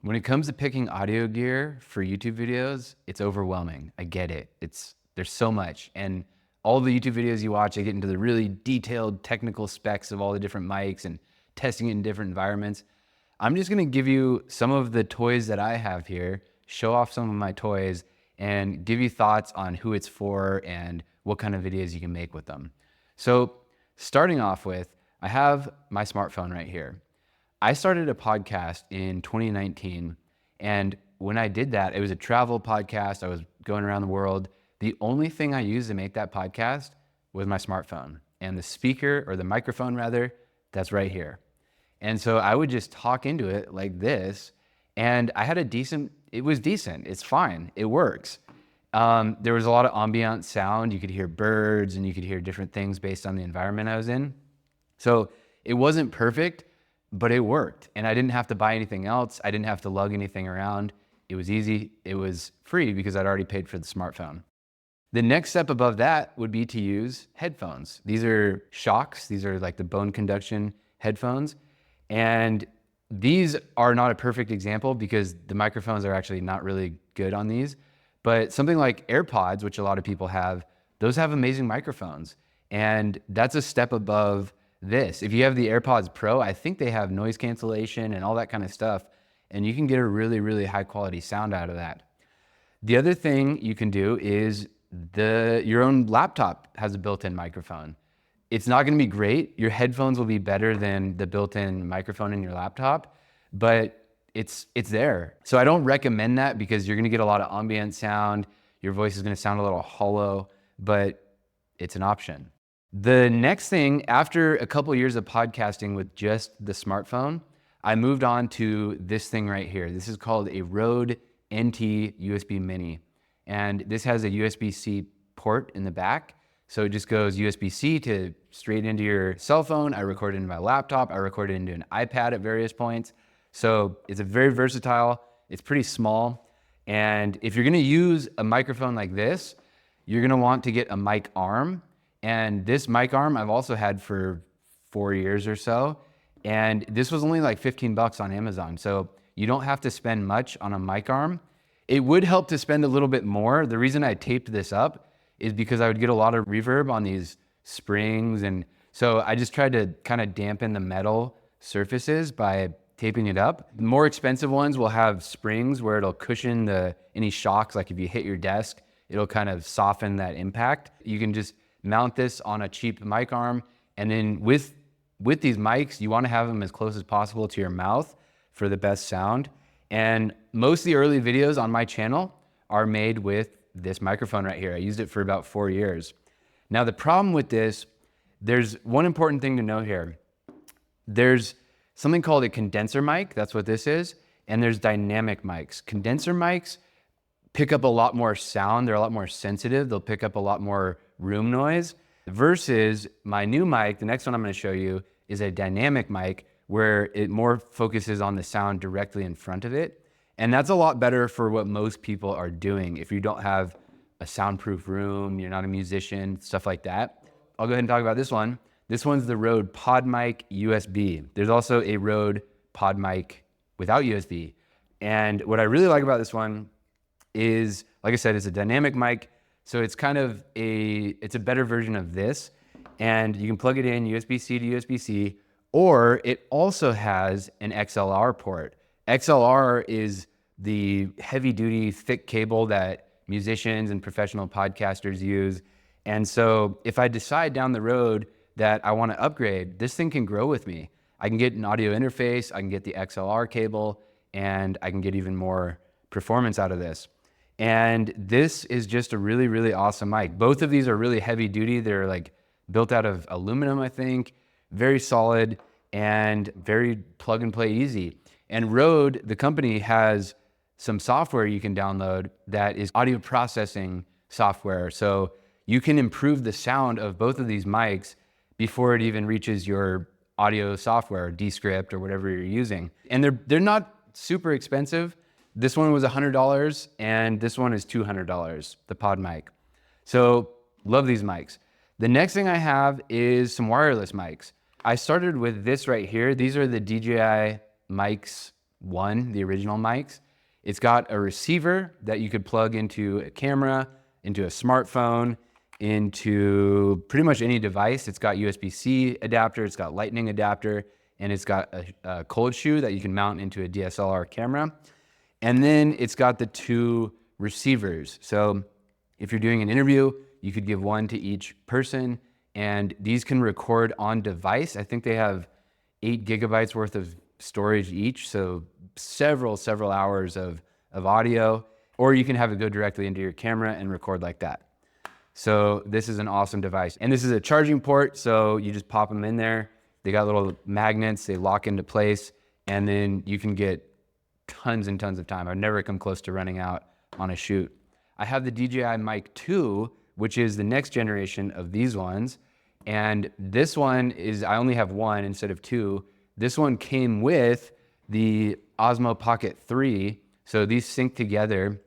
When it comes to picking audio gear for YouTube videos, it's overwhelming. I get it. There's so much. And all the YouTube videos you watch, they get into the really detailed technical specs of all the different mics and testing it in different environments. I'm just gonna give you some of the toys that I have here, show off some of my toys, and give you thoughts on who it's for and what kind of videos you can make with them. So starting off with, I have my smartphone right here. I started a podcast in 2019, and when I did that, it was a travel podcast. I was going around the world. The only thing I used to make that podcast was my smartphone and the speaker, or the microphone rather, that's right here. And so I would just talk into it like this, and I had it was decent. It's fine. It works. There was a lot of ambient sound. You could hear birds and you could hear different things based on the environment I was in. So it wasn't perfect, but it worked. And I didn't have to buy anything else. I didn't have to lug anything around. It was easy. It was free because I'd already paid for the smartphone. The next step above that would be to use headphones. These are shocks. These are like the bone conduction headphones. And these are not a perfect example because the microphones are actually not really good on these. But something like AirPods, which a lot of people have, those have amazing microphones. And that's a step above this. If you have the AirPods Pro, I think they have noise cancellation and all that kind of stuff. And you can get a really, really high quality sound out of that. The other thing you can do is your own laptop has a built-in microphone. It's not gonna be great. Your headphones will be better than the built-in microphone in your laptop, but it's there. So I don't recommend that because you're gonna get a lot of ambient sound. Your voice is gonna sound a little hollow, but it's an option. The next thing, after a couple of years of podcasting with just the smartphone, I moved on to this thing right here. This is called a Rode NT USB Mini. And this has a USB-C port in the back. So it just goes USB-C to straight into your cell phone. I record it into my laptop. I record it into an iPad at various points. So it's a very versatile. It's pretty small. And if you're gonna use a microphone like this, you're gonna want to get a mic arm. And this mic arm I've also had for 4 years or so. And this was only like 15 bucks on Amazon. So you don't have to spend much on a mic arm. It would help to spend a little bit more. The reason I taped this up is because I would get a lot of reverb on these springs. And so I just tried to kind of dampen the metal surfaces by taping it up. The more expensive ones will have springs where it'll cushion any shocks. Like if you hit your desk, it'll kind of soften that impact. You can just mount this on a cheap mic arm. And then with these mics, you want to have them as close as possible to your mouth for the best sound. And most of the early videos on my channel are made with this microphone right here. I used it for about 4 years. Now the problem with this, there's one important thing to know here. There's something called a condenser mic, that's what this is, and there's dynamic mics. Condenser mics pick up a lot more sound, they're a lot more sensitive, they'll pick up a lot more room noise, versus my new mic, the next one I'm gonna show you, is a dynamic mic where it more focuses on the sound directly in front of it. And that's a lot better for what most people are doing. If you don't have a soundproof room, you're not a musician, stuff like that. I'll go ahead and talk about this one. This one's the Rode PodMic USB. There's also a Rode PodMic without USB. And what I really like about this one is, like I said, it's a dynamic mic. So it's kind of it's a better version of this. And you can plug it in USB-C to USB-C, or it also has an XLR port. XLR is the heavy duty thick cable that musicians and professional podcasters use. And so if I decide down the road that I want to upgrade, this thing can grow with me. I can get an audio interface, I can get the XLR cable, and I can get even more performance out of this. And this is just a really, really awesome mic. Both of these are really heavy duty. They're like built out of aluminum, I think, very solid and very plug and play easy. And Rode, the company, has some software you can download that is audio processing software. So you can improve the sound of both of these mics before it even reaches your audio software, Descript or whatever you're using. And they're not super expensive. This one was $100 and this one is $200, the PodMic. So love these mics. The next thing I have is some wireless mics. I started with this right here. These are the DJI mics one, the original mics. It's got a receiver that you could plug into a camera, into a smartphone, into pretty much any device. It's got USB-C adapter, it's got lightning adapter, and it's got a cold shoe that you can mount into a DSLR camera. And then it's got the two receivers. So if you're doing an interview, you could give one to each person, and these can record on device. I think they have 8 gigabytes worth of storage each, so several hours of audio, or you can have it go directly into your camera and record like that. So this is an awesome device. And this is a charging port, so you just pop them in there. They got little magnets, they lock into place, and then you can get tons and tons of time. I've never come close to running out on a shoot. I have the DJI Mic 2, which is the next generation of these ones. And this one is, I only have one instead of two. This one came with the Osmo Pocket 3. So these sync together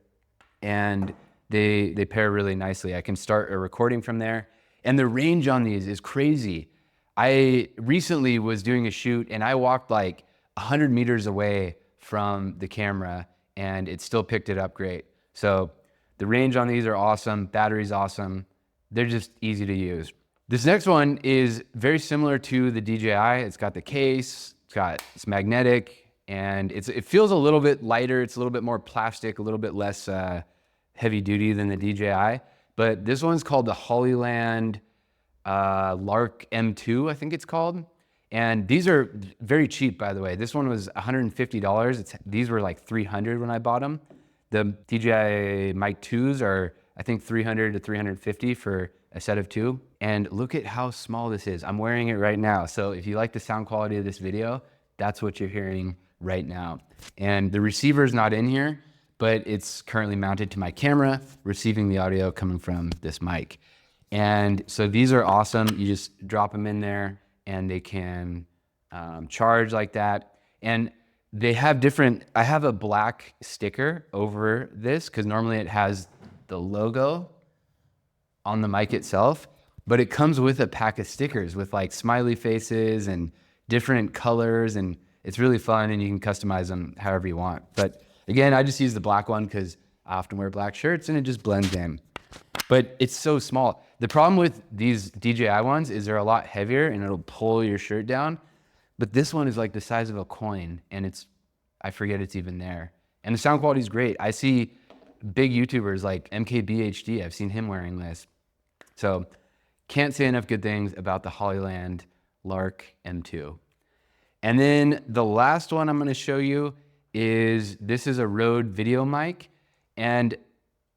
and they pair really nicely. I can start a recording from there. And the range on these is crazy. I recently was doing a shoot and I walked like 100 meters away from the camera and it still picked it up great. So the range on these are awesome. Battery's awesome. They're just easy to use. This next one is very similar to the DJI. It's got the case, it's magnetic, and it feels a little bit lighter. It's a little bit more plastic, a little bit less heavy duty than the DJI. But this one's called the Hollyland Lark M2, I think it's called. And these are very cheap, by the way. This one was $150. These were like $300 when I bought them. The DJI Mic 2s are, I think, $300 to $350 for a set of two. And look at how small this is. I'm wearing it right now. So if you like the sound quality of this video, that's what you're hearing right now. And the receiver's not in here, but it's currently mounted to my camera, receiving the audio coming from this mic. And so these are awesome. You just drop them in there and they can charge like that. And they have different, I have a black sticker over this because normally it has the logo on the mic itself, but it comes with a pack of stickers with like smiley faces and different colors, and it's really fun and you can customize them however you want. But again, I just use the black one because I often wear black shirts and it just blends in. But it's so small. The problem with these DJI ones is they're a lot heavier and it'll pull your shirt down. But this one is like the size of a coin and I forget it's even there. And the sound quality is great. I see big YouTubers like MKBHD, I've seen him wearing this. So can't say enough good things about the Hollyland Lark M2. And then the last one I'm gonna show you is, this is a Rode video mic. And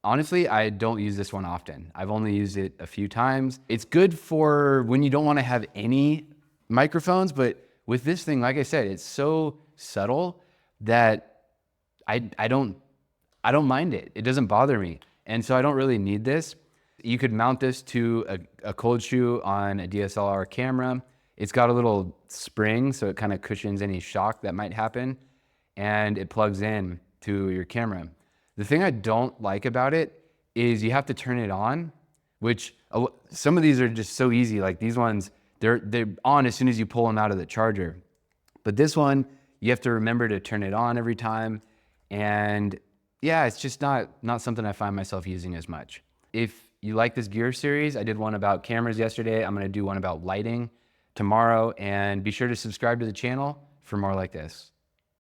honestly, I don't use this one often. I've only used it a few times. It's good for when you don't wanna have any microphones, but with this thing, like I said, it's so subtle that I don't mind it. It doesn't bother me. And so I don't really need this. You could mount this to a cold shoe on a DSLR camera. It's got a little spring, so it kind of cushions any shock that might happen, and it plugs in to your camera. The thing I don't like about it is you have to turn it on, which some of these are just so easy. Like these ones, they're on as soon as you pull them out of the charger. But this one, you have to remember to turn it on every time. And yeah, it's just not something I find myself using as much. If you like this gear series, I did one about cameras yesterday. I'm gonna do one about lighting tomorrow, and be sure to subscribe to the channel for more like this.